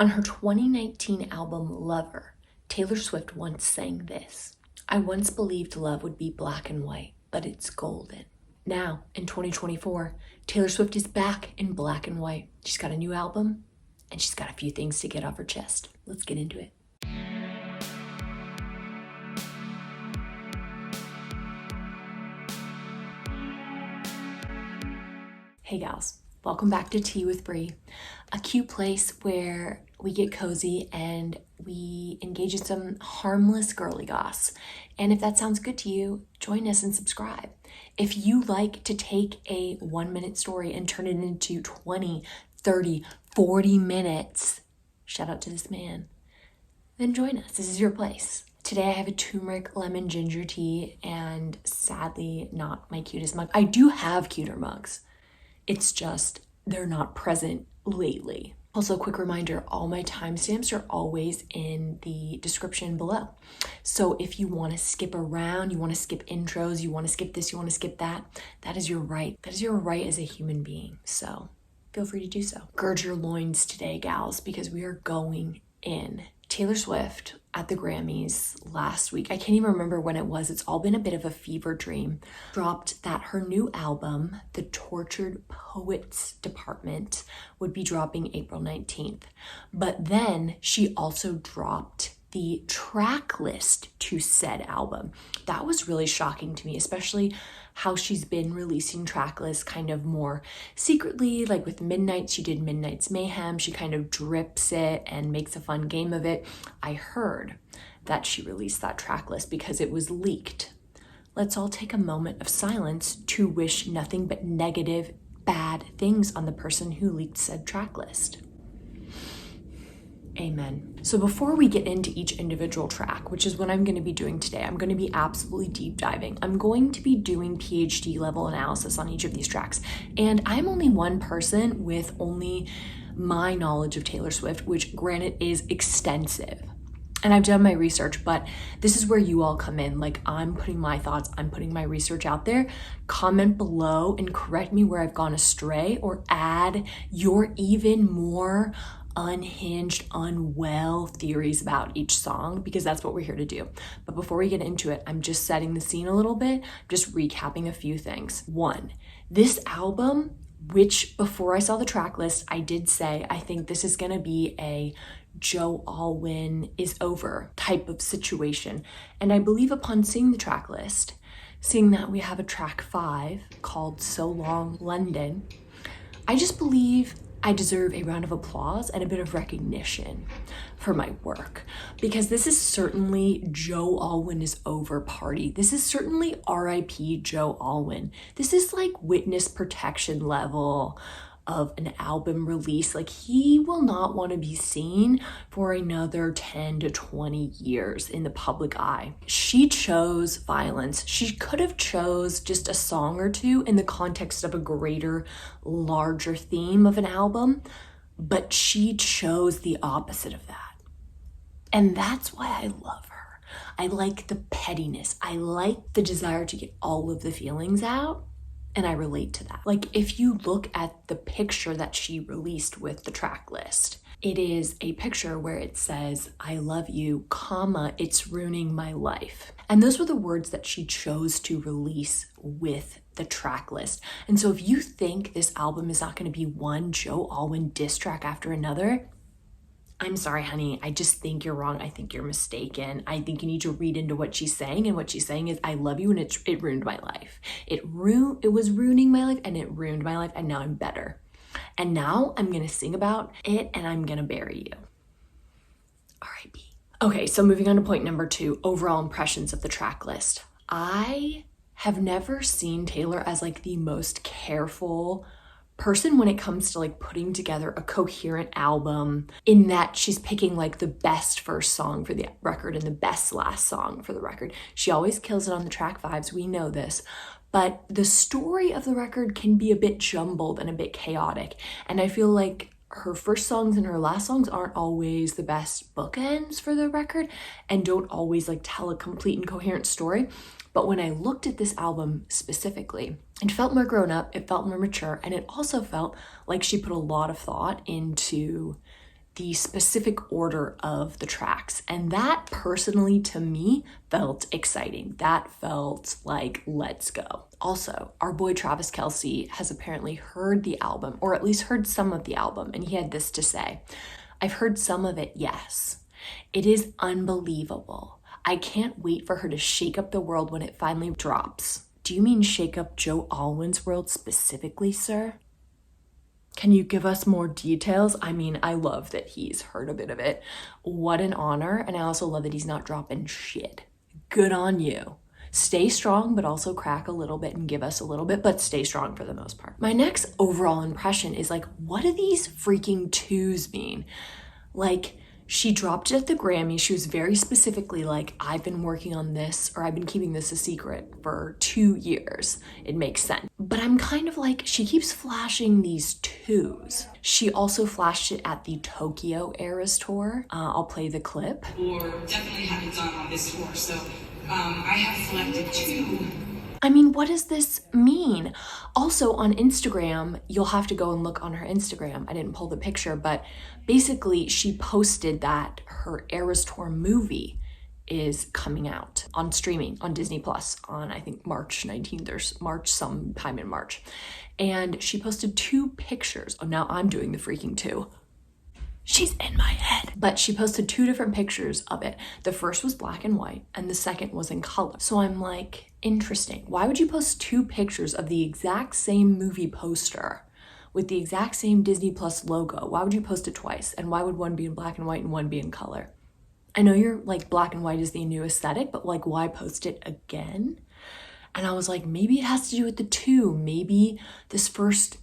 On her 2019 album Lover, Taylor Swift once sang this: "I once believed love would be black and white, but it's golden." Now, in 2024, Taylor Swift is back in black and white. She's got a new album, and she's got a few things to get off her chest. Let's get into it. Hey gals, welcome back to Tea with Bree, a cute place where we get cozy and we engage in some harmless girly goss. And if that sounds good to you, join us and subscribe. If you like to take a 1-minute story and turn it into 20, 30, 40 minutes, shout out to this man, then join us. This is your place. Today I have a turmeric lemon ginger tea and sadly not my cutest mug. I do have cuter mugs. It's just they're not present lately. Also, quick reminder, all my timestamps are always in the description below. So if you want to skip around, you want to skip intros, you want to skip this, you want to skip that, that is your right. That is your right as a human being. So feel free to do so. Gird your loins today, gals, because we are going in. Taylor Swift at the Grammys last week, I can't even remember when it was, it's all been a bit of a fever dream, dropped that her new album, The Tortured Poets Department, would be dropping April 19th. But then she also dropped the track list to said album. That was really shocking to me, especially how she's been releasing track lists kind of more secretly. Like with Midnight, she did Midnight's Mayhem. She kind of drips it and makes a fun game of it. I heard that she released that track list because it was leaked. Let's all take a moment of silence to wish nothing but negative, bad things on the person who leaked said track list. Amen. So before we get into each individual track, which is what I'm going to be doing today, I'm going to be absolutely deep diving. I'm going to be doing PhD level analysis on each of these tracks. And I'm only one person with only my knowledge of Taylor Swift, which granted is extensive. And I've done my research, but this is where you all come in. Like, I'm putting my thoughts, I'm putting my research out there. Comment below and correct me where I've gone astray, or add your even more unhinged, unwell theories about each song, because that's what we're here to do. But before we get into it, I'm just setting the scene a little bit, just recapping a few things. One, this album, which before I saw the track list, I did say, I think this is gonna be a Joe Alwyn is over type of situation. And I believe upon seeing the track list, seeing that we have a track 5 called So Long London, I just believe I deserve a round of applause and a bit of recognition for my work, because this is certainly Joe Alwyn is over party. This is certainly RIP Joe Alwyn. This is like witness protection level of an album release. Like, he will not want to be seen for another 10 to 20 years in the public eye. She chose violence. She could have chose just a song or two in the context of a greater, larger theme of an album, but she chose the opposite of that. And that's why I love her. I like the pettiness. I like the desire to get all of the feelings out. And I relate to that. Like, if you look at the picture that she released with the track list, it is a picture where it says, "I love you, comma, it's ruining my life." And those were the words that she chose to release with the track list. And so if you think this album is not going to be one Joe Alwyn diss track after another, I'm sorry, honey. I just think you're wrong. I think you're mistaken. I think you need to read into what she's saying. And what she's saying is, I love you and it ruined my life. It was ruining my life and it ruined my life, and now I'm better. And now I'm going to sing about it and I'm going to bury you. R.I.P. Okay, so moving on to point number 2, overall impressions of the track list. I have never seen Taylor as like the most careful person when it comes to like putting together a coherent album, in that she's picking like the best first song for the record and the best last song for the record. She always kills it on the track 5s, we know this, but the story of the record can be a bit jumbled and a bit chaotic. And I feel like her first songs and her last songs aren't always the best bookends for the record and don't always like tell a complete and coherent story. But when I looked at this album specifically, it felt more grown up, it felt more mature, and it also felt like she put a lot of thought into the specific order of the tracks. And that personally to me felt exciting. That felt like, let's go. Also, our boy Travis Kelce has apparently heard the album, or at least heard some of the album, and he had this to say: "I've heard some of it, yes. It is unbelievable. I can't wait for her to shake up the world when it finally drops." Do you mean shake up Joe Alwyn's world specifically, sir? Can you give us more details? I mean, I love that he's heard a bit of it. What an honor. And I also love that he's not dropping shit. Good on you. Stay strong, but also crack a little bit and give us a little bit, but stay strong for the most part. My next overall impression is like, what do these freaking twos mean? Like, she dropped it at the Grammy. She was very specifically like, I've been working on this, or I've been keeping this a secret for 2 years. It makes sense. But I'm kind of like, she keeps flashing these twos. She also flashed it at the Tokyo Eras tour. I'll play the clip. Or definitely haven't done on this tour. So I have selected 2. I mean, what does this mean? Also on Instagram, you'll have to go and look on her Instagram. I didn't pull the picture, but basically she posted that her Eras Tour movie is coming out on streaming on Disney Plus on, I think, March 19th or March, sometime in March. And she posted 2 pictures. Oh, now I'm doing the freaking 2. She's in my head. But she posted 2 different pictures of it. The first was black and white, and the second was in color. So I'm like, interesting. Why would you post 2 pictures of the exact same movie poster with the exact same Disney Plus logo? Why would you post it twice? And why would one be in black and white and one be in color? I know you're like, black and white is the new aesthetic, but like, why post it again? And I was like, maybe it has to do with the 2. Maybe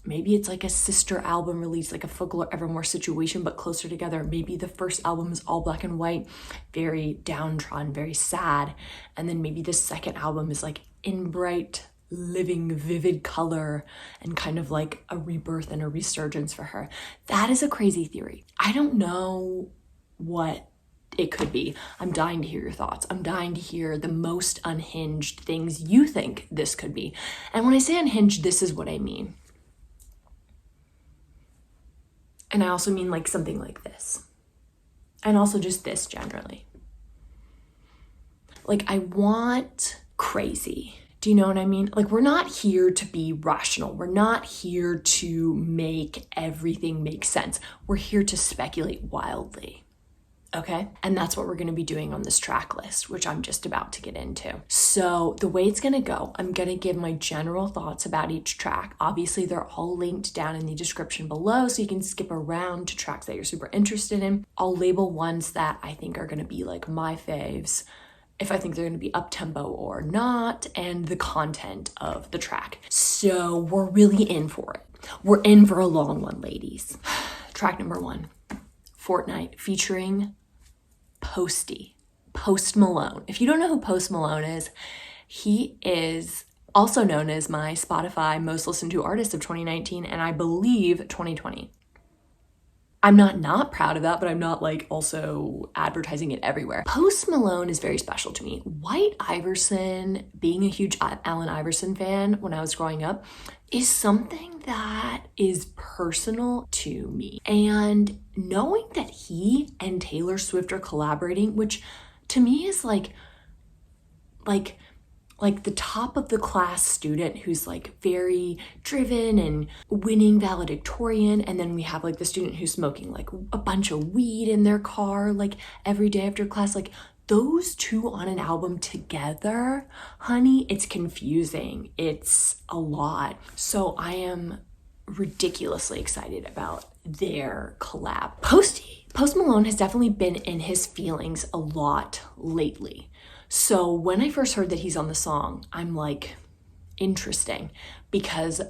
maybe it's like a sister album release, like a Folklore Evermore situation, but closer together. Maybe the first album is all black and white, very downtrodden, very sad. And then maybe the second album is like in bright, living, vivid color and kind of like a rebirth and a resurgence for her. That is a crazy theory. I don't know what it could be. I'm dying to hear your thoughts. I'm dying to hear the most unhinged things you think this could be. And when I say unhinged, this is what I mean. And I also mean like something like this. And also just this generally. Like, I want crazy. Do you know what I mean? Like, we're not here to be rational. We're not here to make everything make sense. We're here to speculate wildly. Okay? And that's what we're going to be doing on this track list, which I'm just about to get into. So the way it's going to go, I'm going to give my general thoughts about each track. Obviously, they're all linked down in the description below, so you can skip around to tracks that you're super interested in. I'll label ones that I think are going to be like my faves, if I think they're going to be up-tempo or not, and the content of the track. So we're really in for it. We're in for a long one, ladies. Track number 1, Fortnight, featuring Post Malone. If you don't know who Post Malone is, he is also known as my Spotify most listened to artist of 2019 and I believe 2020. I'm not proud of that, but I'm not like also advertising it everywhere. Post Malone is very special to me. White Iverson, being a huge Allen Iverson fan when I was growing up, is something that is personal to me. And knowing that he and Taylor Swift are collaborating, which to me is like the top of the class student who's like very driven and winning valedictorian, and then we have like the student who's smoking like a bunch of weed in their car like every day after class. Like, those two on an album together, honey, it's confusing. It's a lot. So I am ridiculously excited about their collab. Post Malone has definitely been in his feelings a lot lately. So when I first heard that he's on the song, I'm like, interesting, because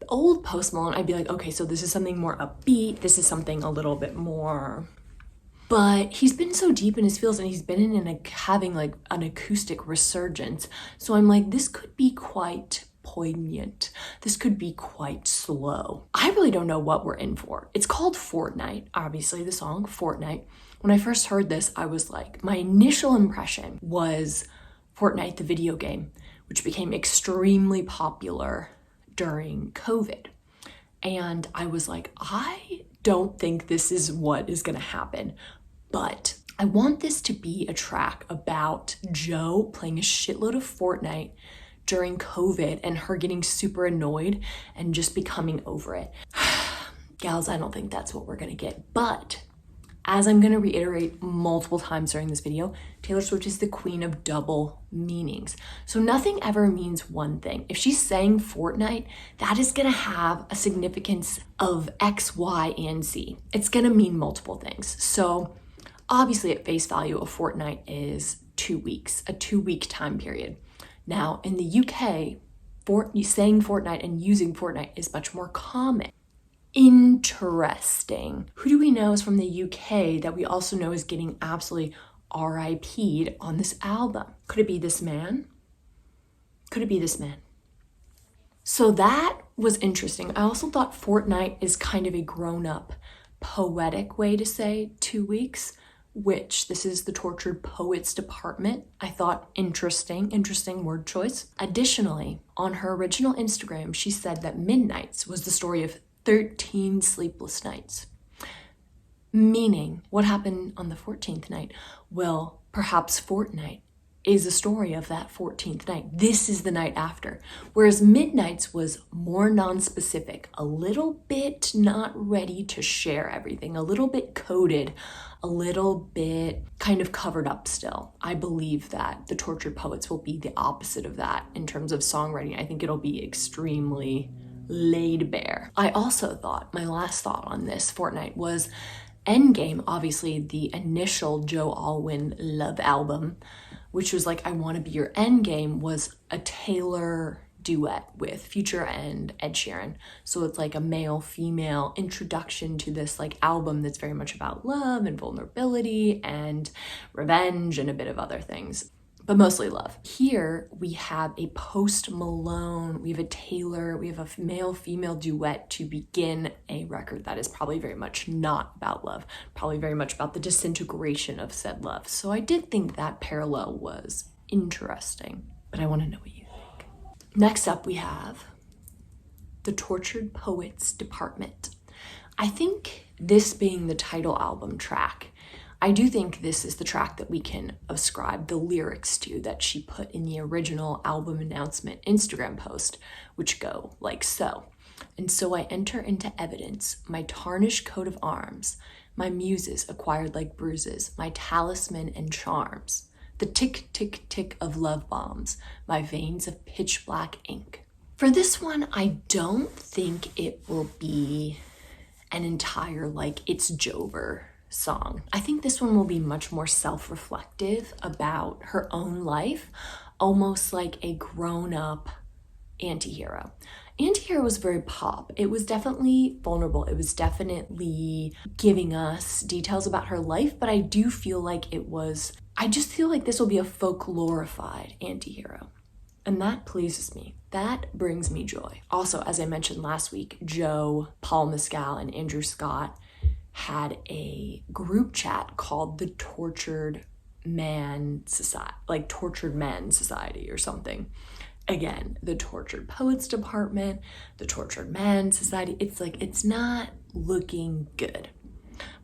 old Post Malone, I'd be like, okay, so this is something more upbeat. This is something a little bit more, but he's been so deep in his feels and he's been having like an acoustic resurgence. So I'm like, this could be quite poignant. This could be quite slow. I really don't know what we're in for. It's called Fortnight, obviously the song Fortnight. When I first heard this, I was like, my initial impression was Fortnite, the video game, which became extremely popular during COVID. And I was like, I don't think this is what is gonna happen, but I want this to be a track about Joe playing a shitload of Fortnite during COVID and her getting super annoyed and just becoming over it. Gals, I don't think that's what we're gonna get, but as I'm gonna reiterate multiple times during this video, Taylor Swift is the queen of double meanings. So nothing ever means one thing. If she's saying Fortnite, that is gonna have a significance of X, Y, and Z. It's gonna mean multiple things. So obviously at face value, a fortnight is 2 weeks, a 2-week time period. Now in the UK, saying Fortnite and using Fortnite is much more common. Interesting. Who do we know is from the UK that we also know is getting absolutely RIP'd on this album? Could it be this man? Could it be this man? So that was interesting. I also thought Fortnite is kind of a grown-up, poetic way to say 2 weeks, which this is the Tortured Poets department. I thought interesting word choice. Additionally, on her original Instagram, she said that Midnights was the story of 13 sleepless nights. Meaning, what happened on the 14th night? Well, perhaps Fortnight is a story of that 14th night. This is the night after. Whereas Midnights was more non-specific, a little bit not ready to share everything, a little bit coded, a little bit kind of covered up still. I believe that the Tortured Poets will be the opposite of that in terms of songwriting. I think it'll be extremely laid bare. I also thought, my last thought on this Fortnight was Endgame, obviously the initial Joe Alwyn love album, which was like I Want to Be Your Endgame, was a Taylor duet with Future and Ed Sheeran. So it's like a male-female introduction to this like album that's very much about love and vulnerability and revenge and a bit of other things, but mostly love. Here we have a post Malone, we have a Taylor, we have a male-female duet to begin a record that is probably very much not about love, probably very much about the disintegration of said love. So I did think that parallel was interesting, but I want to know what you think. Next up we have the Tortured Poets department. I think this being the title album track, I do think this is the track that we can ascribe the lyrics to that she put in the original album announcement Instagram post, which go like so. And so I enter into evidence, my tarnished coat of arms, my muses acquired like bruises, my talisman and charms, the tick, tick, tick of love bombs, my veins of pitch black ink. For this one, I don't think it will be an entire like It's Jover song. I think this one will be much more self-reflective about her own life, almost like a grown-up anti-hero. Anti-hero was very pop. It was definitely vulnerable. It was definitely giving us details about her life, but I do feel like I just feel like this will be a folklorified anti-hero. And that pleases me. That brings me joy. Also, as I mentioned last week, Joe, Paul Mescal, and Andrew Scott had a group chat called the Tortured Man Society, like Tortured Men Society or something. Again, the Tortured Poets department, the Tortured Man Society. It's like, it's not looking good.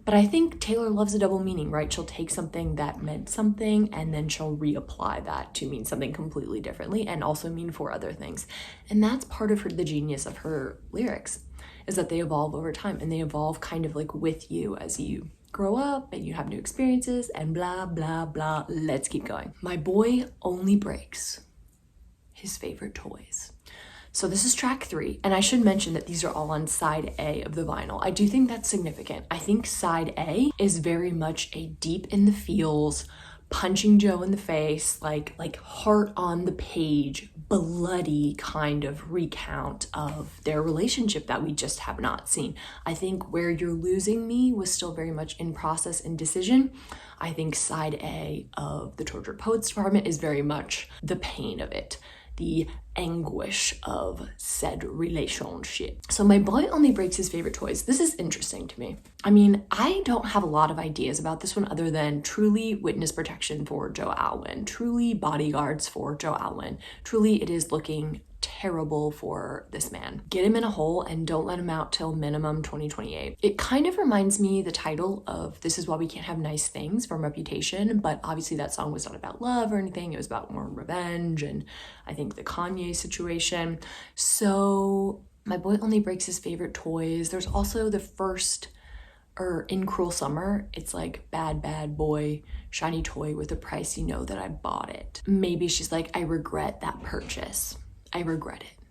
But I think Taylor loves a double meaning, right? She'll take something that meant something and then she'll reapply that to mean something completely differently and also mean 4 other things. And that's part of the genius of her lyrics, is that they evolve over time and they evolve kind of like with you as you grow up and you have new experiences and blah, blah, blah. Let's keep going. My boy only breaks his favorite toys. So this is track 3, and I should mention that these are all on side A of the vinyl. I do think that's significant. I think side A is very much a deep in the feels, punching Joe in the face, like heart on the page, bloody kind of recount of their relationship that we just have not seen. I think Where You're Losing Me was still very much in process and decision. I think side A of the Tortured Poets department is very much the pain of it, the anguish of said relationship. So my boy only breaks his favorite toys. This is interesting to me. I mean, I don't have a lot of ideas about this one other than truly witness protection for Joe Alwyn, truly bodyguards for Joe Alwyn. Truly it is looking terrible for this man. Get him in a hole and don't let him out till minimum 2028. It kind of reminds me the title of This Is Why We Can't Have Nice Things from Reputation, but obviously that song was not about love or anything. It was about more revenge and I think the Kanye situation. So My Boy Only Breaks His Favorite Toys. There's also the first, or in Cruel Summer, it's like bad, bad boy, shiny toy with a price, you know that I bought it. Maybe she's like, I regret that purchase. I regret it.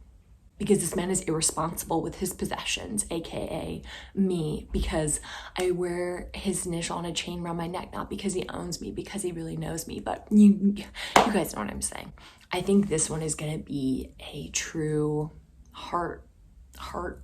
Because this man is irresponsible with his possessions, AKA me, because I wear his initial on a chain around my neck, not because he owns me, because he really knows me, but you guys know what I'm saying. I think this one is gonna be a true heart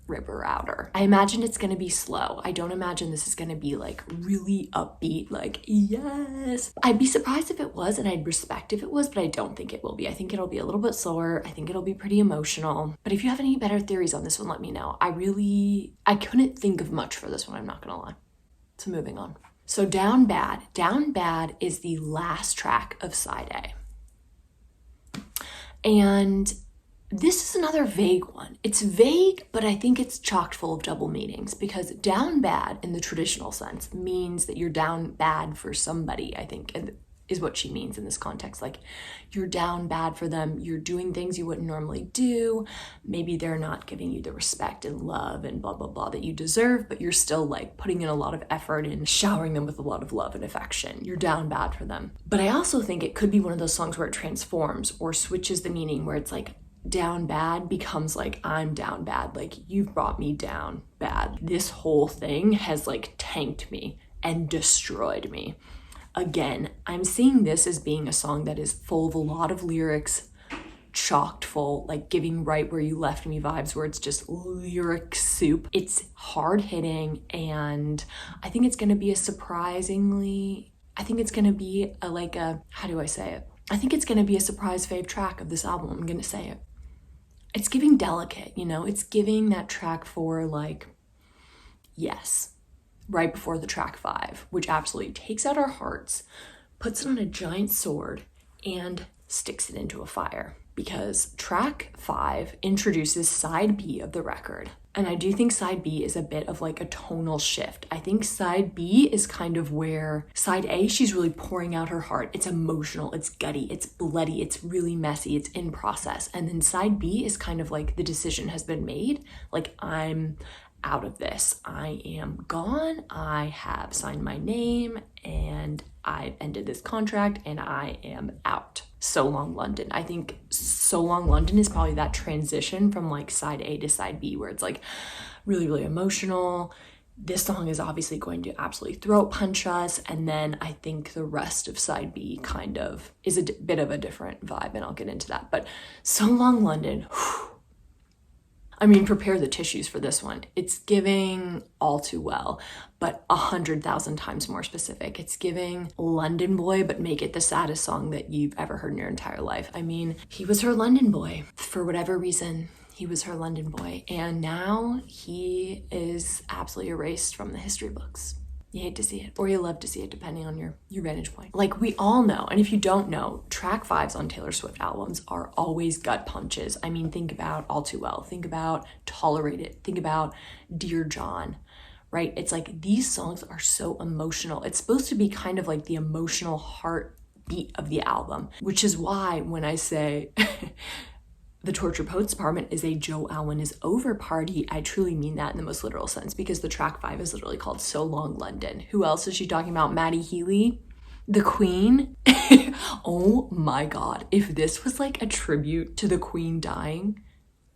ripper outer. I imagine it's gonna be slow. I don't imagine this is gonna be like really upbeat, like yes. I'd be surprised if it was, and I'd respect if it was, but I don't think it will be. I think it'll be a little bit slower. I think it'll be pretty emotional. But if you have any better theories on this one, let me know. I couldn't think of much for this one, I'm not gonna lie. So moving on. So Down Bad. Down Bad is the last track of side A. And this is another vague one. It's vague, but I think it's chock full of double meanings, because down bad in the traditional sense means that you're down bad for somebody, I think, and is what she means in this context. Like, you're down bad for them. You're doing things you wouldn't normally do. Maybe they're not giving you the respect and love and blah, blah, blah that you deserve, but you're still like putting in a lot of effort and showering them with a lot of love and affection. You're down bad for them. But I also think it could be one of those songs where it transforms or switches the meaning, where it's like, down bad becomes like, I'm down bad, like you've brought me down bad. This whole thing has like tanked me and destroyed me. Again, I'm seeing this as being a song that is full of a lot of lyrics, chocked full, like giving Right Where You Left Me vibes, where it's just lyric soup. It's hard hitting, and I think it's gonna be I think it's gonna be how do I say it? I think it's gonna be a surprise fave track of this album. I'm gonna say it. It's giving delicate, you know? It's giving that track 4, like, yes, right before the track 5, which absolutely takes out our hearts, puts it on a giant sword, and sticks it into a fire. Because track 5 introduces side B of the record. And I do think side B is a bit of like a tonal shift. I think side B is kind of where side A, she's really pouring out her heart. It's emotional, it's gutty, it's bloody, it's really messy, it's in process. And then side B is kind of like the decision has been made. Like, I'm out of this. I am gone. I have signed my name and I've ended this contract and I am out. So Long London. I think So Long London is probably that transition from like side A to side B, where it's like really, really emotional. This song is obviously going to absolutely throat punch us. And then I think the rest of side B kind of is a bit of a different vibe, and I'll get into that. But So Long London, whew. I mean, prepare the tissues for this one. It's giving All Too Well, but 100,000 times more specific. It's giving London Boy, but make it the saddest song that you've ever heard in your entire life. I mean, he was her London boy. For whatever reason, he was her London boy. And now he is absolutely erased from the history books. You hate to see it, or you love to see it, depending on your vantage point. Like, we all know, and if you don't know, track 5s on Taylor Swift albums are always gut punches. I mean, think about All Too Well, think about Tolerated, think about Dear John, right? It's like, these songs are so emotional. It's supposed to be kind of like the emotional heartbeat of the album, which is why when I say the Torture Poets Department is a Joe Alwyn is over party, I truly mean that in the most literal sense, because the track 5 is literally called So Long London. Who else is she talking about? Maddie Healy, the Queen. Oh my God. If this was like a tribute to the Queen dying,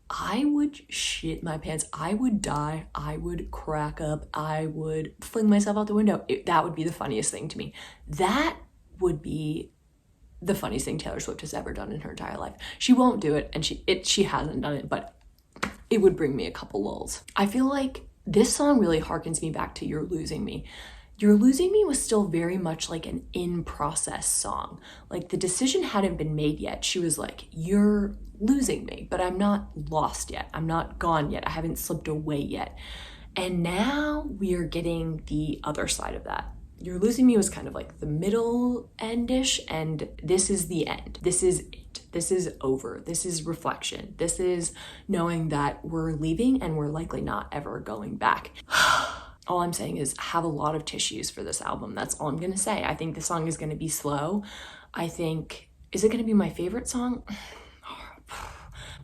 I would shit my pants. I would die. I would crack up. I would fling myself out the window. That would be the funniest thing to me. That would be the funniest thing Taylor Swift has ever done in her entire life. She won't do it, and she hasn't done it, but it would bring me a couple lulls. I feel like this song really harkens me back to You're Losing Me. You're Losing Me was still very much like an in-process song. Like, the decision hadn't been made yet. She was like, you're losing me, but I'm not lost yet. I'm not gone yet. I haven't slipped away yet. And now we are getting the other side of that. You're Losing Me was kind of like the middle endish, and this is the end. This is it. This is over. This is reflection. This is knowing that we're leaving and we're likely not ever going back. All I'm saying is have a lot of tissues for this album. That's all I'm gonna say. I think the song is gonna be slow. Is it gonna be my favorite song?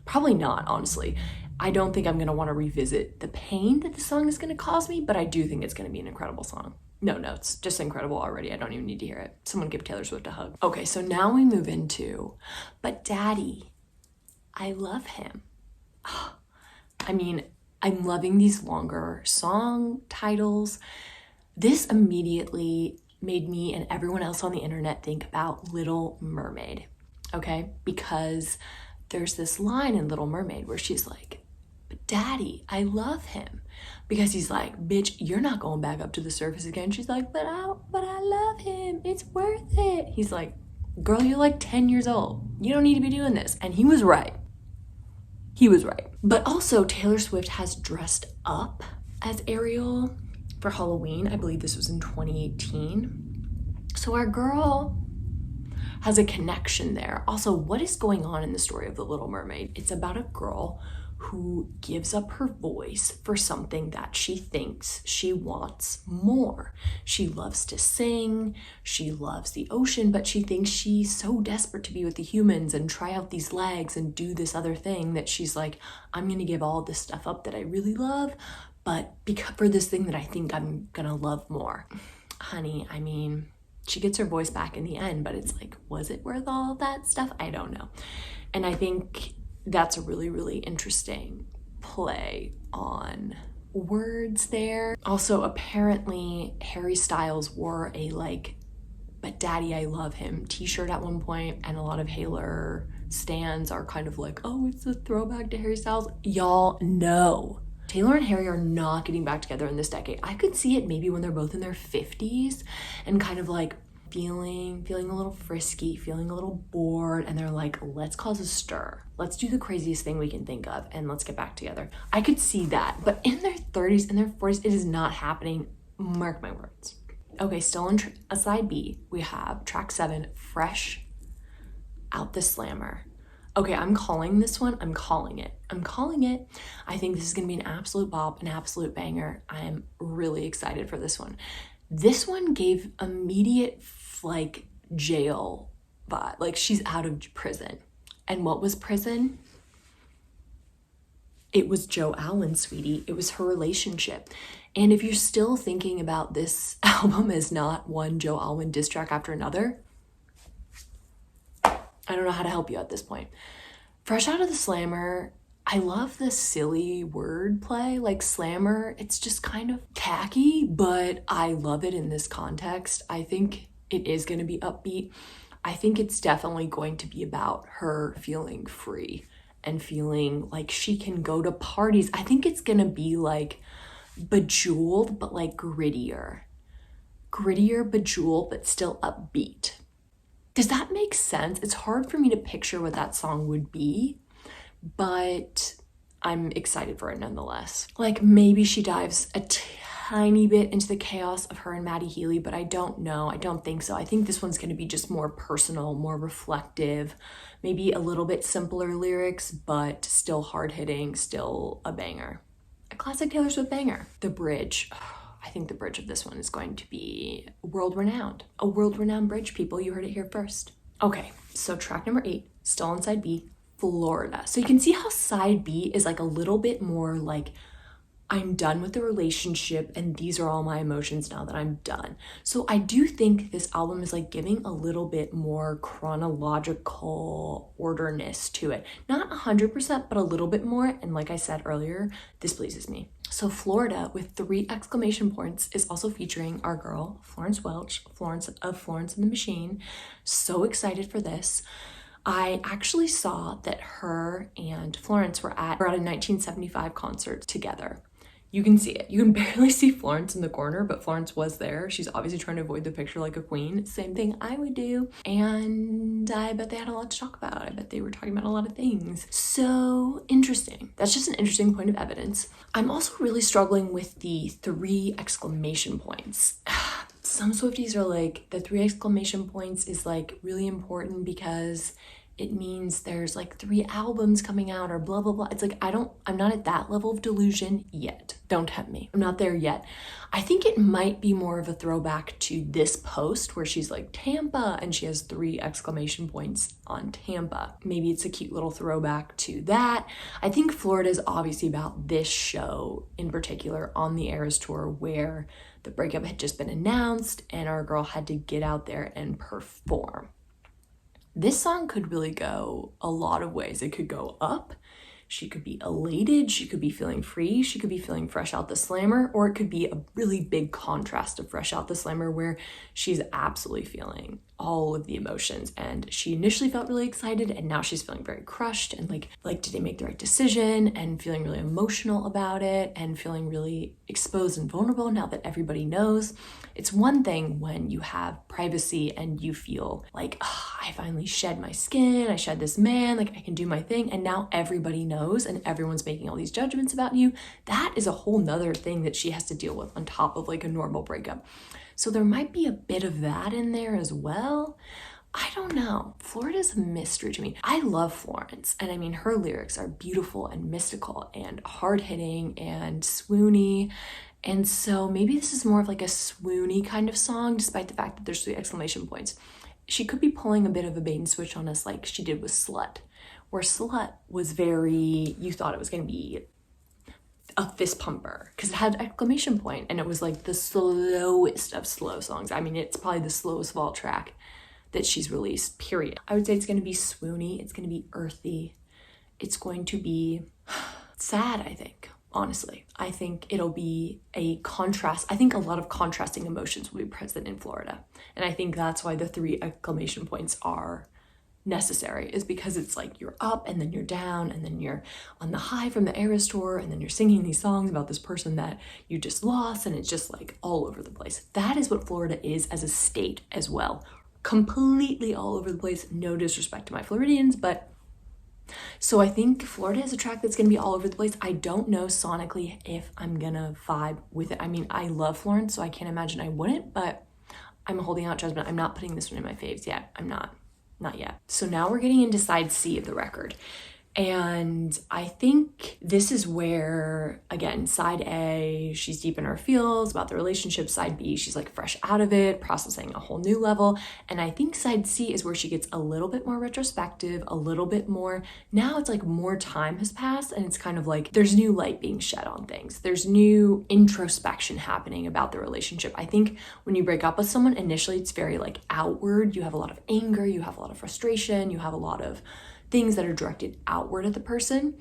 Probably not, honestly. I don't think I'm gonna wanna revisit the pain that the song is gonna cause me, but I do think it's gonna be an incredible song. No notes, just incredible already. I don't even need to hear it. Someone give Taylor Swift a hug. Okay, so now we move into, but Daddy, I love him. I mean, I'm loving these longer song titles. This immediately made me and everyone else on the internet think about Little Mermaid, okay? Because there's this line in Little Mermaid where she's like, but Daddy, I love him. Because he's like, bitch, you're not going back up to the surface again. She's like, but I love him. It's worth it. He's like, girl, you're like 10 years old. You don't need to be doing this. And he was right. He was right. But also Taylor Swift has dressed up as Ariel for Halloween. I believe this was in 2018. So our girl has a connection there. Also, what is going on in the story of The Little Mermaid? It's about a girl who gives up her voice for something that she thinks she wants more. She loves to sing, she loves the ocean, but she thinks she's so desperate to be with the humans and try out these legs and do this other thing that she's like, I'm gonna give all this stuff up that I really love, but for this thing that I think I'm gonna love more. Honey, I mean, she gets her voice back in the end, but it's like, was it worth all that stuff? I don't know. And I think that's a really, really interesting play on words there. Also, apparently Harry Styles wore a like, but Daddy, I love him t-shirt at one point, and a lot of Haylor stans are kind of like, oh, it's a throwback to Harry Styles. Y'all know Taylor and Harry are not getting back together in this decade. I could see it maybe when they're both in their 50s and kind of like feeling a little frisky, feeling a little bored, and they're like, let's cause a stir. Let's do the craziest thing we can think of and let's get back together. I could see that, but in their 30s and their 40s, it is not happening. Mark my words. Okay, still on a side B, we have track 7, Fresh Out the Slammer. Okay, I'm calling this one. I'm calling it. I think this is gonna be an absolute bop, an absolute banger. I'm really excited for this one. This one gave immediate like jail vibe, like she's out of prison. And what was prison? It was Joe Alwyn, sweetie. It was her relationship. And if you're still thinking about this album as not one Joe Alwyn diss track after another, I don't know how to help you at this point. Fresh Out of the Slammer, I love the silly wordplay, like slammer. It's just kind of tacky, but I love it in this context. I think it is going to be upbeat. I think it's definitely going to be about her feeling free and feeling like she can go to parties. I think it's going to be like Bejeweled, but like grittier, Bejeweled, but still upbeat. Does that make sense? It's hard for me to picture what that song would be, but I'm excited for it nonetheless. Like maybe she dives a tiny bit into the chaos of her and Maddie Healy, but I don't know. I don't think so. I think this one's going to be just more personal, more reflective, maybe a little bit simpler lyrics, but still hard-hitting, still a banger. A classic Taylor Swift banger. The bridge. I think the bridge of this one is going to be world-renowned. A world-renowned bridge, people. You heard it here first. Okay, so track number 8, still on side B, Florida. So you can see how side B is like a little bit more like, I'm done with the relationship and these are all my emotions now that I'm done. So I do think this album is like giving a little bit more chronological orderness to it. Not 100%, but a little bit more. And like I said earlier, this pleases me. So Florida with 3 exclamation points is also featuring our girl, Florence Welch, Florence of Florence and the Machine. So excited for this. I actually saw that her and Florence were at a 1975 concert together. You can see it. You can barely see Florence in the corner, but Florence was there. She's obviously trying to avoid the picture like a queen. Same thing I would do. And I bet they had a lot to talk about. I bet they were talking about a lot of things. So interesting. That's just an interesting point of evidence. I'm also really struggling with the 3 exclamation points. some Swifties are like, the 3 exclamation points is like really important because it means there's like 3 albums coming out or blah, blah, blah. It's like, I'm not at that level of delusion yet. Don't tempt me. I'm not there yet. I think it might be more of a throwback to this post where she's like Tampa and she has 3 exclamation points on Tampa. Maybe it's a cute little throwback to that. I think Florida is obviously about this show in particular on the Eras Tour where the breakup had just been announced and our girl had to get out there and perform. This song could really go a lot of ways. It could go up. She could be elated. She could be feeling free. She could be feeling fresh out the slammer, or it could be a really big contrast of fresh out the slammer where she's absolutely feeling all of the emotions. And she initially felt really excited and now she's feeling very crushed and like, did they make the right decision, and feeling really emotional about it and feeling really exposed and vulnerable now that everybody knows. It's one thing when you have privacy and you feel like, oh, I finally shed my skin, I shed this man, like I can do my thing, and now everybody knows and everyone's making all these judgments about you. That is a whole nother thing that she has to deal with on top of like a normal breakup. So there might be a bit of that in there as well. I don't know. Florida's a mystery to me. I love Florence, and I mean, her lyrics are beautiful and mystical and hard-hitting and swoony. And so maybe this is more of like a swoony kind of song, despite the fact that there's 3 exclamation points. She could be pulling a bit of a bait and switch on us like she did with Slut, where Slut was very, you thought it was going to be a fist pumper because it had an exclamation point and it was like the slowest of slow songs. I mean, it's probably the slowest of all track that she's released, period. I would say it's going to be swoony. It's going to be earthy. It's going to be sad, I think. Honestly, I think it'll be a contrast. I think a lot of contrasting emotions will be present in Florida. And I think that's why the 3 exclamation points are necessary, is because it's like you're up and then you're down and then you're on the high from the Eras Tour and then you're singing these songs about this person that you just lost, and it's just like all over the place. That is what Florida is as a state as well. Completely all over the place. No disrespect to my Floridians, but so I think Florida is a track that's going to be all over the place. I don't know sonically if I'm going to vibe with it. I mean, I love Florence, so I can't imagine I wouldn't, but I'm holding out judgment. I'm not putting this one in my faves yet. I'm not yet. So now we're getting into side C of the record. And I think this is where, again, side A, she's deep in her feels about the relationship. Side B, she's like fresh out of it, processing a whole new level. And I think side C is where she gets a little bit more retrospective, a little bit more, now it's like more time has passed and it's kind of like there's new light being shed on things. There's new introspection happening about the relationship. I think when you break up with someone, initially it's very like outward. You have a lot of anger, you have a lot of frustration, you have a lot of things that are directed outward at the person.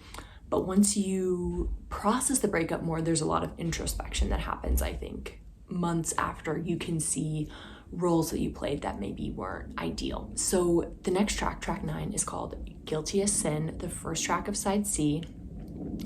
But once you process the breakup more, there's a lot of introspection that happens, I think, months after. You can see roles that you played that maybe weren't ideal. So the next track, track 9, is called Guilty as Sin, the first track of side C,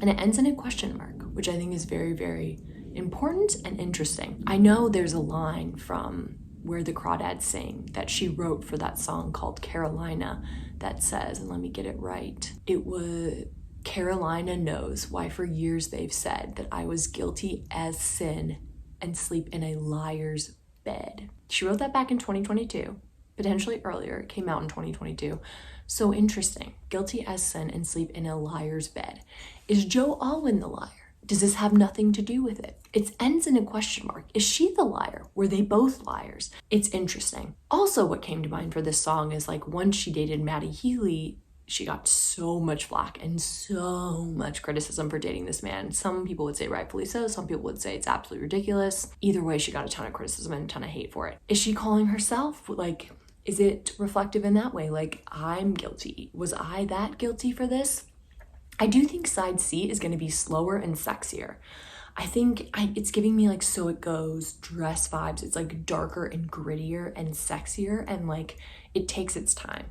and it ends in a question mark, which I think is very, very important and interesting. I know there's a line from Where the Crawdads Sing that she wrote for that song called Carolina that says, and let me get it right, it was, Carolina knows why for years they've said that I was guilty as sin and sleep in a liar's bed. She wrote that back in 2022, potentially earlier. It came out in 2022. So interesting. Guilty as sin and sleep in a liar's bed. Is Joe Alwyn the liar? Does this have nothing to do with it? It ends in a question mark. Is she the liar? Were they both liars? It's interesting. Also, what came to mind for this song is like once she dated Maddie Healy, she got so much flack and so much criticism for dating this man. Some people would say rightfully so. Some people would say it's absolutely ridiculous. Either way, she got a ton of criticism and a ton of hate for it. Is she calling herself? Like, is it reflective in that way? Like, I'm guilty. Was I that guilty for this? I do think side C is going to be slower and sexier. I think it's giving me like So It Goes dress vibes. It's like darker and grittier and sexier, and like it takes its time.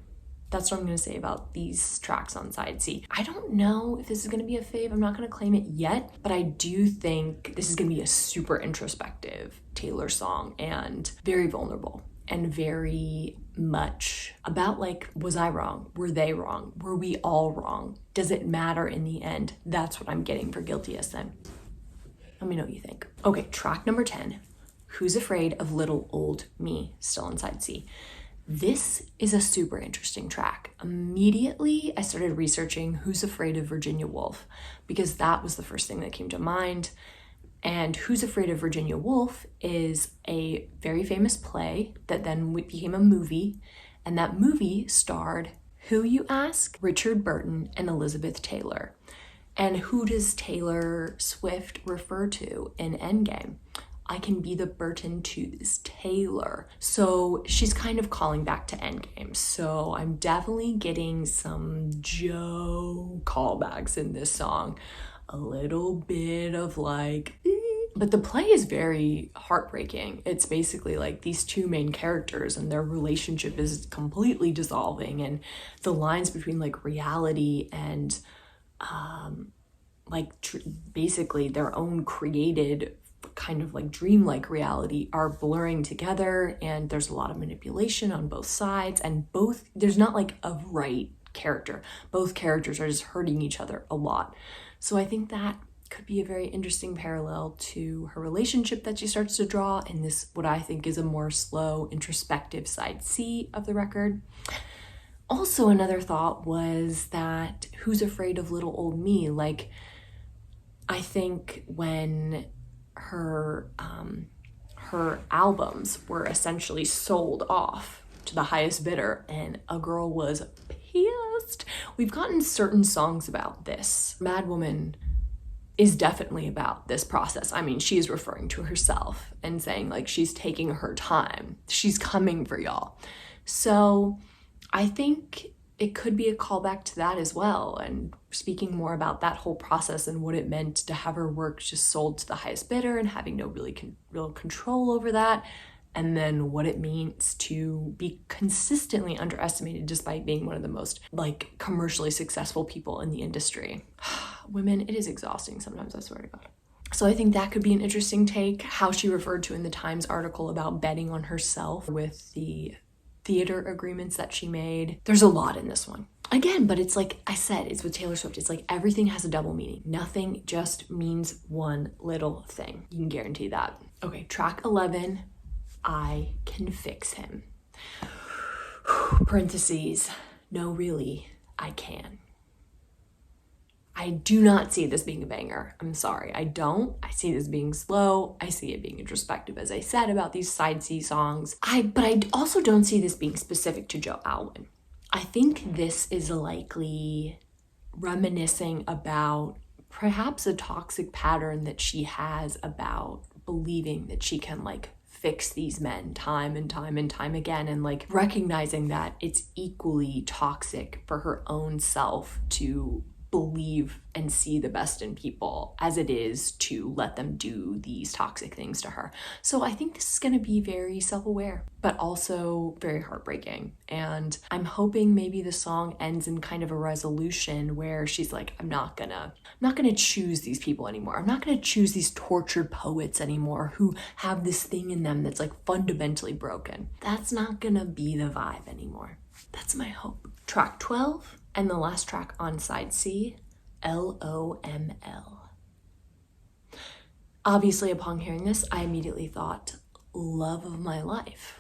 That's what I'm going to say about these tracks on side C. I don't know if this is going to be a fave. I'm not going to claim it yet, but I do think this is going to be a super introspective Taylor song and very vulnerable and very much about like, was I wrong? Were they wrong? Were we all wrong? Does it matter in the end? That's what I'm getting for Guilty as Sin. Let me know what you think. Okay, track number 10, Who's Afraid of Little Old Me, still on side C. This is a super interesting track. Immediately, I started researching Who's Afraid of Virginia Woolf, because that was the first thing that came to mind. And Who's Afraid of Virginia Woolf is a very famous play that then became a movie, and that movie starred, who you ask? Richard Burton and Elizabeth Taylor. And who does Taylor Swift refer to in Endgame? I can be the Burton to this Taylor. So she's kind of calling back to Endgame. So I'm definitely getting some Joe callbacks in this song. A little bit of like, but the play is very heartbreaking. It's basically like these two main characters and their relationship is completely dissolving, and the lines between like reality and basically their own created kind of like dreamlike reality are blurring together, and there's a lot of manipulation on both sides, and there's not like a right character. Both characters are just hurting each other a lot. So I think that could be a very interesting parallel to her relationship that she starts to draw in this, what I think is a more slow, introspective side C of the record. Also, another thought was that Who's Afraid of Little Old Me? Like, I think when her albums were essentially sold off to the highest bidder and a girl was pissed. We've gotten certain songs about this. Mad Woman is definitely about this process. I mean, she is referring to herself and saying like she's taking her time. She's coming for y'all. So I think it could be a callback to that as well, and speaking more about that whole process and what it meant to have her work just sold to the highest bidder and having no real control over that, and then what it means to be consistently underestimated despite being one of the most like commercially successful people in the industry. Women, it is exhausting sometimes, I swear to God. So I think that could be an interesting take, how she referred to in the Times article about betting on herself with the theater agreements that she made. There's a lot in this one. Again, but it's like I said, it's with Taylor Swift. It's like everything has a double meaning. Nothing just means one little thing. You can guarantee that. Okay, track 11, I Can Fix Him. Parentheses, no, really, I can. I do not see this being a banger. I'm sorry, I don't. I see this being slow. I see it being introspective, as I said, about these side C songs. But I also don't see this being specific to Joe Alwyn. I think this is likely reminiscing about perhaps a toxic pattern that she has about believing that she can like fix these men time and time and time again, and like recognizing that it's equally toxic for her own self to believe and see the best in people as it is to let them do these toxic things to her. So I think this is going to be very self-aware, but also very heartbreaking. And I'm hoping maybe the song ends in kind of a resolution where she's like, I'm not gonna choose these people anymore. I'm not gonna choose these tortured poets anymore who have this thing in them that's like fundamentally broken. That's not gonna be the vibe anymore. That's my hope. Track 12 and the last track on side C, LOML. Obviously, upon hearing this, I immediately thought, love of my life,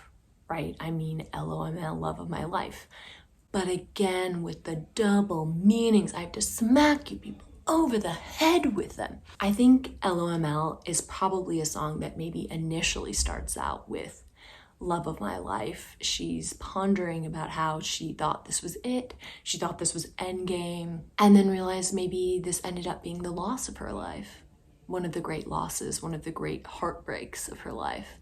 right? I mean, LOML, love of my life. But again, with the double meanings, I have to smack you people over the head with them. I think LOML is probably a song that maybe initially starts out with love of my life. She's pondering about how she thought this was it. She thought this was endgame, and then realized maybe this ended up being the loss of her life. One of the great losses, one of the great heartbreaks of her life.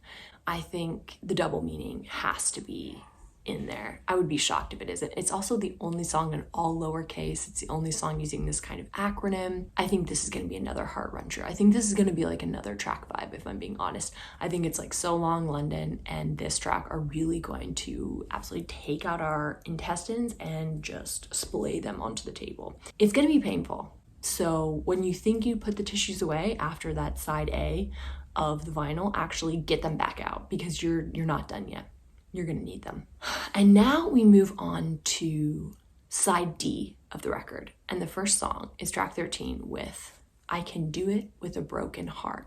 I think the double meaning has to be in there. I would be shocked if it isn't. It's also the only song in all lowercase. It's the only song using this kind of acronym. I think this is going to be another heart wrencher. I think this is going to be like another track vibe, if I'm being honest. I think it's like So Long London and this track are really going to absolutely take out our intestines and just splay them onto the table. It's going to be painful. So when you think you put the tissues away after that side A of the vinyl, actually get them back out, because you're not done yet. You're gonna need them. And now we move on to side D of the record. And the first song is track 13 with I Can Do It With a Broken Heart.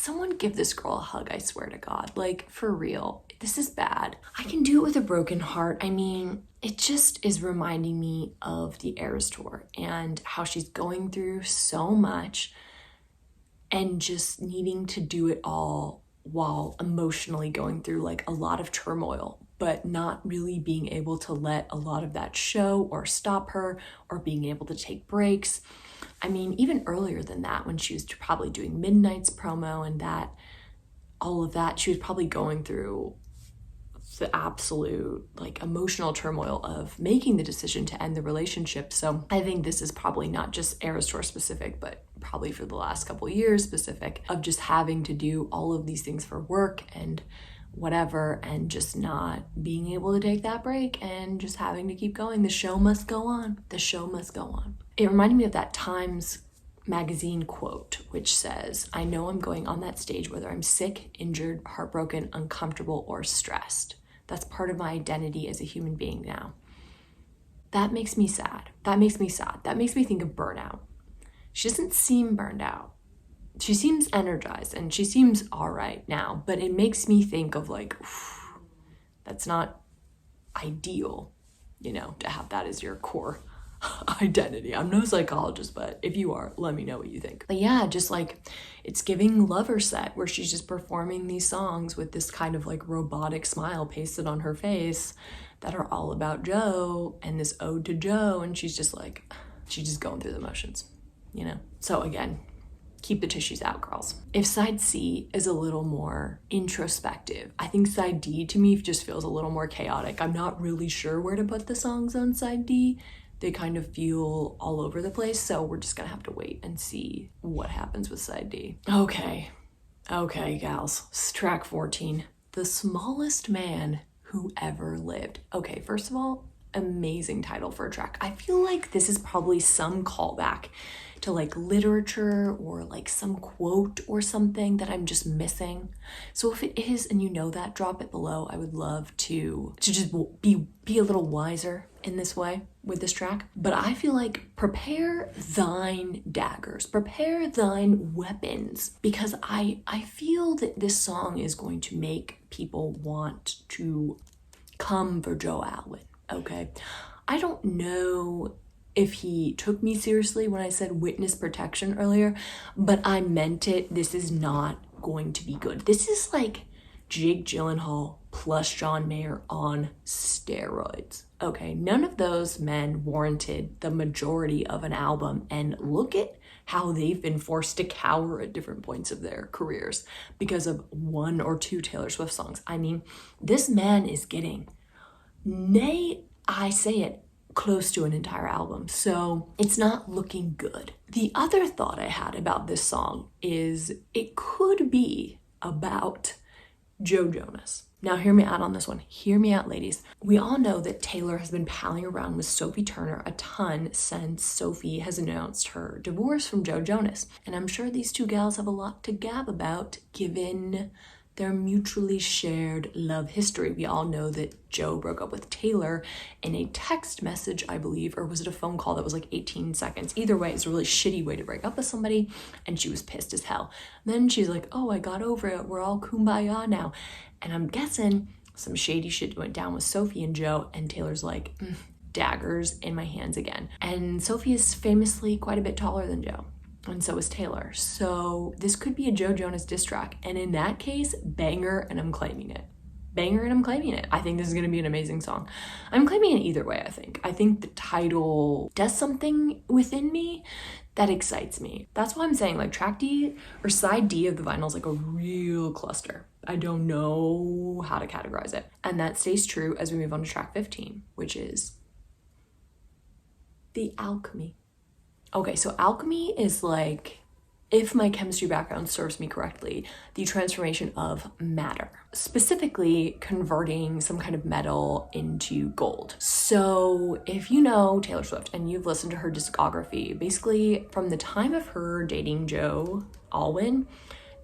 someone give this girl a hug, I swear to God. Like, for real, this is bad. I can do it with a broken heart. I mean, it just is reminding me of the Eras Tour and how she's going through so much and just needing to do it all while emotionally going through like a lot of turmoil, but not really being able to let a lot of that show or stop her or being able to take breaks. I mean, even earlier than that, when she was probably doing Midnight's promo and that, all of that, she was probably going through the absolute like emotional turmoil of making the decision to end the relationship. So I think this is probably not just Eras Tour specific, but probably for the last couple of years specific, of just having to do all of these things for work and whatever, and just not being able to take that break and just having to keep going. The show must go on. The show must go on. It reminded me of that Times magazine quote, which says, "I know I'm going on that stage whether I'm sick, injured, heartbroken, uncomfortable, or stressed. That's part of my identity as a human being now." That makes me sad. That makes me sad. That makes me think of burnout. She doesn't seem burned out. She seems energized and she seems all right now, but it makes me think of like, that's not ideal, you know, to have that as your core identity. I'm no psychologist, but if you are, let me know what you think. But yeah, just like it's giving Lover Set, where she's just performing these songs with this kind of like robotic smile pasted on her face that are all about Joe and this ode to Joe, and she's just going through the motions, you know? So again, keep the tissues out, girls. If side C is a little more introspective, I think side D to me just feels a little more chaotic. I'm not really sure where to put the songs on side D. They kind of feel all over the place, so we're just gonna have to wait and see what happens with side D. Okay, gals, track 14, The Smallest Man Who Ever Lived. Okay, first of all, amazing title for a track. I feel like this is probably some callback to like literature or like some quote or something that I'm just missing. So if it is and you know that, drop it below. I would love to just be a little wiser in this way with this track. But I feel like prepare thine daggers, prepare thine weapons, because I feel that this song is going to make people want to come for Joe Alwyn. Okay, I don't know if he took me seriously when I said witness protection earlier, but I meant it. This is not going to be good. This is like Jake Gyllenhaal plus John Mayer on steroids. Okay, none of those men warranted the majority of an album, and look at how they've been forced to cower at different points of their careers because of one or two Taylor Swift songs. I mean, this man is getting, nay, I say it, close to an entire album. So it's not looking good. The other thought I had about this song is it could be about Joe Jonas. Now hear me out on this one. Hear me out, ladies. We all know that Taylor has been palling around with Sophie Turner a ton since Sophie has announced her divorce from Joe Jonas. And I'm sure these two gals have a lot to gab about given their mutually shared love history. We all know that Joe broke up with Taylor in a text message, I believe, or was it a phone call that was like 18 seconds? Either way, it's a really shitty way to break up with somebody, and she was pissed as hell. Then she's like, oh, I got over it. We're all kumbaya now. And I'm guessing some shady shit went down with Sophie and Joe, and Taylor's like, daggers in my hands again. And Sophie is famously quite a bit taller than Joe. And so is Taylor. So this could be a Joe Jonas diss track. And in that case, banger, and I'm claiming it. Banger, and I'm claiming it. I think this is going to be an amazing song. I'm claiming it either way, I think. I think the title does something within me that excites me. That's why I'm saying like track D or side D of the vinyl is like a real cluster. I don't know how to categorize it. And that stays true as we move on to track 15, which is the Alchemy. Okay, so Alchemy is like, if my chemistry background serves me correctly, the transformation of matter, specifically converting some kind of metal into gold. So if you know Taylor Swift and you've listened to her discography, basically from the time of her dating Joe Alwyn,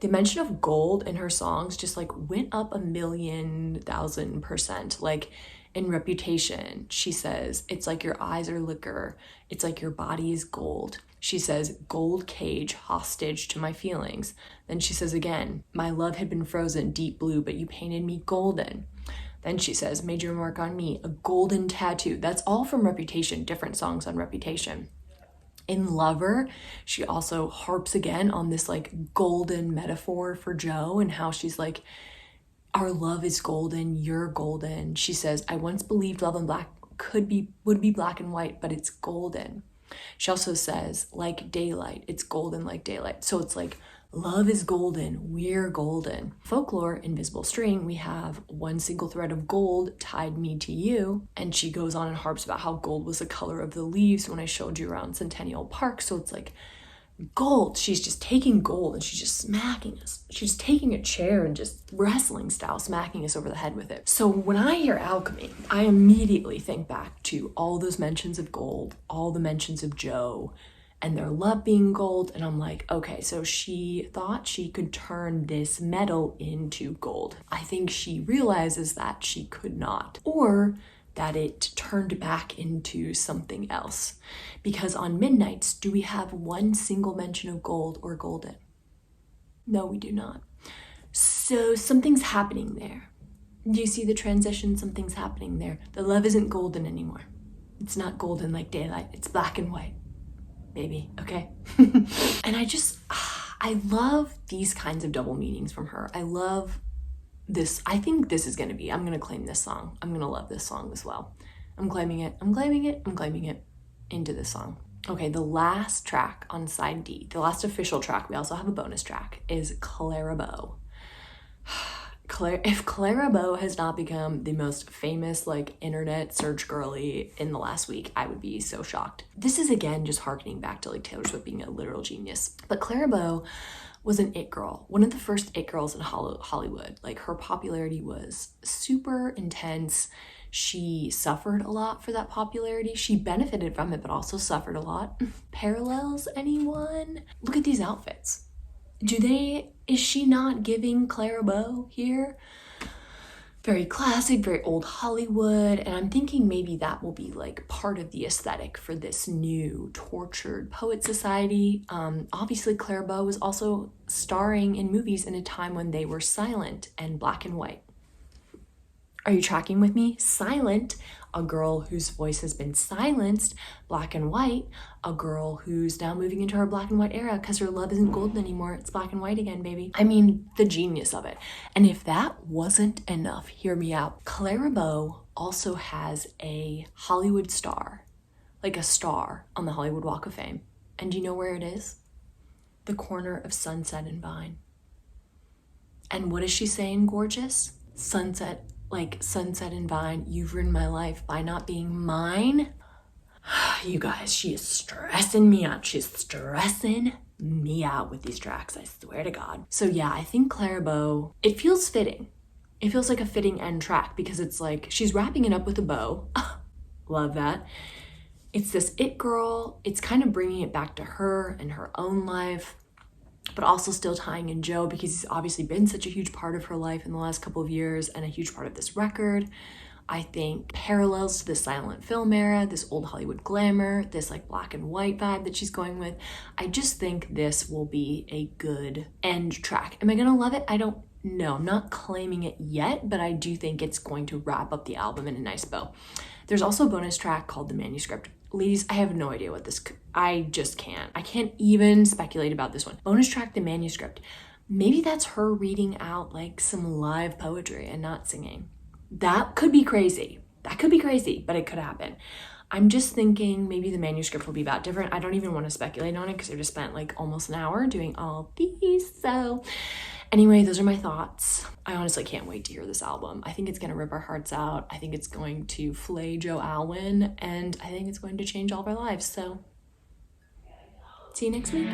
the mention of gold in her songs just like went up 1,000,000%. Like In Reputation, she says, it's like your eyes are liquor. It's like your body is gold. She says, gold cage, hostage to my feelings. Then she says again, my love had been frozen deep blue, but you painted me golden. Then she says, made your mark on me, a golden tattoo. That's all from Reputation, different songs on Reputation. In Lover, she also harps again on this like golden metaphor for Joe and how she's like, our love is golden, you're golden. She says, I once believed love and black would be black and white, but it's golden. She also says, like daylight, it's golden like daylight. So it's like, love is golden, we're golden. Folklore, Invisible String, we have one single thread of gold tied me to you. And she goes on and harps about how gold was the color of the leaves when I showed you around Centennial Park. So it's like gold. She's just taking gold and she's just smacking us. She's taking a chair and just wrestling style smacking us over the head with it. So when I hear Alchemy, I immediately think back to all those mentions of gold, all the mentions of Joe and their love being gold. And I'm like, okay, so she thought she could turn this metal into gold. I think she realizes that she could not, or that it turned back into something else. Because on Midnights, do we have one single mention of gold or golden? No, we do not. So something's happening there. Do you see the transition? Something's happening there. The love isn't golden anymore. It's not golden like daylight. It's black and white, baby, okay? And I love these kinds of double meanings from her. I love this. I think this is gonna be, I'm gonna claim this song. I'm gonna love this song as well. I'm claiming it, I'm claiming it, I'm claiming it into this song. Okay, the last track on side D, the last official track, we also have a bonus track, is Clara Bow. If Clara Bow has not become the most famous like internet search girly in the last week, I would be so shocked. This is again just harkening back to like Taylor Swift being a literal genius. But Clara Bow was an it girl, one of the first it girls in Hollywood. Like her popularity was super intense. She suffered a lot for that popularity. She benefited from it, but also suffered a lot. Parallels, anyone? Look at these outfits. Is she not giving Clara Bow here? Very classic, very old Hollywood. And I'm thinking maybe that will be like part of the aesthetic for this new tortured poet society. Obviously Clara Bow was also starring in movies in a time when they were silent and black and white. Are you tracking with me? Silent, a girl whose voice has been silenced. Black and white, a girl who's now moving into her black and white era because her love isn't golden anymore. It's black and white again, baby. I mean, the genius of it. And if that wasn't enough, hear me out. Clara Bow also has a Hollywood star, like a star on the Hollywood Walk of Fame. And do you know where it is? The corner of Sunset and Vine. And what is she saying, gorgeous? Sunset. Like Sunset and Vine, you've ruined my life by not being mine. You guys, she is stressing me out. She's stressing me out with these tracks, I swear to God. So yeah, I think Clara Bow, it feels fitting. It feels like a fitting end track because it's like, she's wrapping it up with a bow. Love that. It's this it girl. It's kind of bringing it back to her and her own life, but also still tying in Joe because he's obviously been such a huge part of her life in the last couple of years and a huge part of this record. I think parallels to the silent film era, this old Hollywood glamour, this like black and white vibe that she's going with. I just think this will be a good end track. Am I gonna love it? I don't know. I'm not claiming it yet, but I do think it's going to wrap up the album in a nice bow. There's also a bonus track called The Manuscript. Ladies, I have no idea what this, I just can't. I can't even speculate about this one. Bonus track, The Manuscript. Maybe that's her reading out like some live poetry and not singing. That could be crazy. That could be crazy, but it could happen. I'm just thinking maybe the manuscript will be about different. I don't even want to speculate on it because I just spent like almost an hour doing all these. So anyway, those are my thoughts. I honestly can't wait to hear this album. I think it's going to rip our hearts out. I think it's going to flay Joe Alwyn, and I think it's going to change all of our lives. So see you next week.